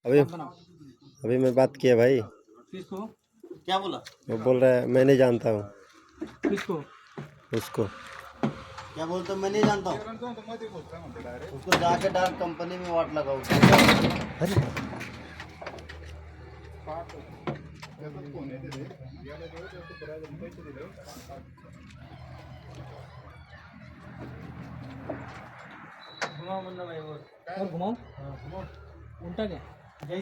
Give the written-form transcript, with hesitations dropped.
अभी अभी मैं बात किया भाई। किसको? क्या बोला? वो बोल रहा है मैं नहीं जानता हूँ किसको? उसको। क्या बोलते मैं नहीं जानता हूँ। उसको जाके डायरेक्ट कंपनी में वाट लगाओ। घुमाओ मुन्ना भाई और घुमाओ। हाँ घुमाओ। उल्टा क्या? जैसे